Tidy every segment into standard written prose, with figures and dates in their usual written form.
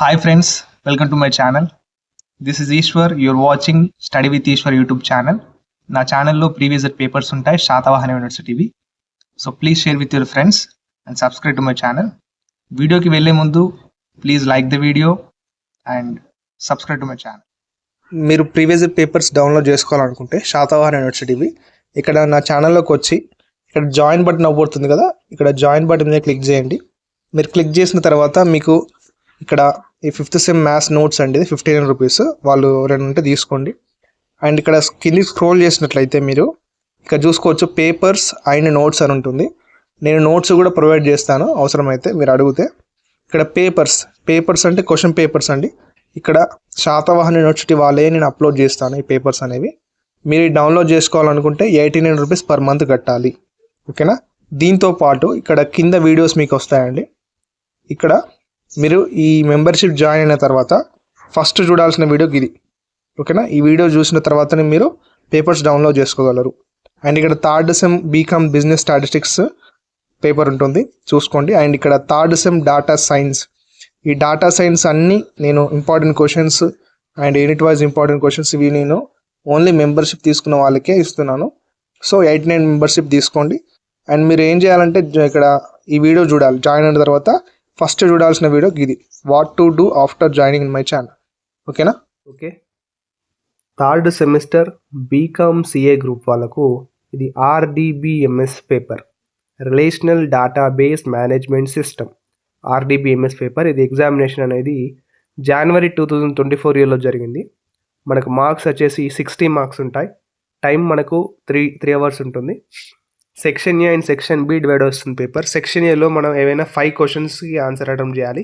Hi friends, welcome to my channel. This is Ishwar. You're watching Study with Ishwar YouTube channel. నా ఛానల్లో previous papers ఉంటాయి శాతవాహన యూనివర్సిటీవి. So please share with your friends and subscribe to my channel. వీడియోకి వెళ్ళే ముందు please like the video and subscribe to my channel. మీరు previous papers download చేసుకోవాలనుకుంటే శాతవాహన యూనివర్సిటీవి ఇక్కడ నా ఛానల్లోకి వచ్చి ఇక్కడ జాయిన్ బటన్ అవ్వబడుతుంది కదా, ఇక్కడ జాయిన్ బటన్ మీద క్లిక్ చేయండి. మీరు క్లిక్ చేసిన తర్వాత మీకు ఇక్కడ ఈ 5th సెమ్ మ్యాథ్స్ నోట్స్ అండి, ఇది 15 రూపీస్, వాళ్ళు 2 ఉంటే తీసుకోండి. అండ్ ఇక్కడ కింది స్క్రోల్ చేసినట్లయితే మీరు ఇక్కడ చూసుకోవచ్చు పేపర్స్ అండ్ నోట్స్ అని ఉంటుంది. నేను నోట్స్ కూడా ప్రొవైడ్ చేస్తాను అవసరమైతే మీరు అడిగితే. ఇక్కడ పేపర్స్ అంటే క్వశ్చన్ పేపర్స్ అండి. ఇక్కడ శాతవాహన యూనివర్సిటీ వాళ్ళే నేను అప్లోడ్ చేస్తాను ఈ పేపర్స్ అనేవి. మీరు డౌన్లోడ్ చేసుకోవాలనుకుంటే 89 రూపీస్ పర్ మంత్ కట్టాలి, ఓకేనా. దీంతో పాటు ఇక్కడ కింద వీడియోస్ మీకు వస్తాయండి. ఇక్కడ మీరు ఈ మెంబర్షిప్ జాయిన్ అయిన తర్వాత ఫస్ట్ చూడాల్సిన వీడియో ఇది, ఓకేనా. ఈ వీడియో చూసిన తర్వాతనే మీరు పేపర్స్ డౌన్లోడ్ చేసుకోగలరు. అండ్ ఇక్కడ 3rd sem BCom business statistics paper ఉంటుంది, చూసుకోండి. అండ్ ఇక్కడ 3rd సెమ్ డాటా సైన్స్, ఈ డాటా సైన్స్ అన్నీ నేను important questions and unit wise important questions ఇవి నేను ఓన్లీ మెంబర్షిప్ తీసుకున్న వాళ్ళకే ఇస్తున్నాను. సో 89 మెంబర్షిప్ తీసుకోండి. అండ్ మీరు ఏం చేయాలంటే ఇక్కడ ఈ వీడియో చూడాలి. జాయిన్ అయిన తర్వాత ఫస్ట్ చూడాల్సిన వీడియో ఇది, what to do after joining in my channel, ఓకేనా. Okay, 3rd semester BCom CA group వాళ్ళకు ఇది RDBMS paper, relational database management system, RDBMS paper. ఇది ఎగ్జామినేషన్ అనేది జనవరి 2024 ఇయర్లో జరిగింది. మనకు మార్క్స్ వచ్చేసి 60 మార్క్స్ ఉంటాయి. టైం మనకు 3 అవర్స్ ఉంటుంది. Section A and section B divide వస్తుంది పేపర్. సెక్షన్ ఏలో మనం ఏవైనా 5 క్వశ్చన్స్కి ఆన్సర్ అటెంప్ట్ చేయాలి.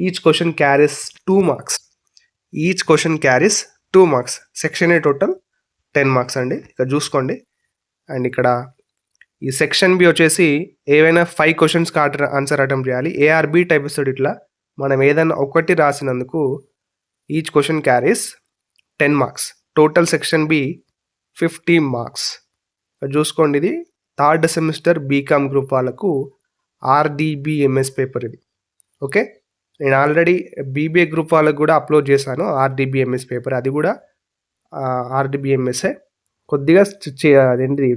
Each question carries 2 marks. Section A total 10 marks అండి, ఇక్కడ చూసుకోండి. అండ్ ఇక్కడ ఈ సెక్షన్ బి వచ్చేసి ఏవైనా 5 క్వశ్చన్స్కి ఆన్సర్ అటెంప్ట్ చేయాలి. ఏఆర్బి టైప్ వస్తుంది. ఇట్లా మనం ఏదైనా ఒకటి రాసినందుకు each question carries 10 marks. Total section B 50 marks. చూసుకోండి, ఇది 3rd సెమిస్టర్ బీకామ్ గ్రూప్ వాళ్ళకు ఆర్డిబిఎంఎస్ పేపర్ ఇది, ఓకే. నేను ఆల్రెడీ బీబీఏ గ్రూప్ వాళ్ళకు కూడా అప్లోడ్ చేశాను ఆర్డిబిఎంఎస్ పేపర్, అది కూడా ఆర్డిబిఎంఎస్ఏ. కొద్దిగా అదేంటి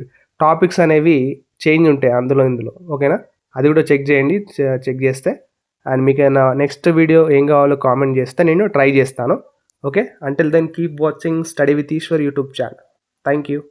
టాపిక్స్ అనేవి చేంజ్ ఉంటాయి ఇందులో, ఓకేనా. అది కూడా చెక్ చేయండి, చెక్ చేస్తే. అండ్ మీకు నెక్స్ట్ వీడియో ఏం కావాలో కామెంట్ చేస్తే నేను ట్రై చేస్తాను, okay. Until then keep watching study with Eshwar YouTube channel. Thank you.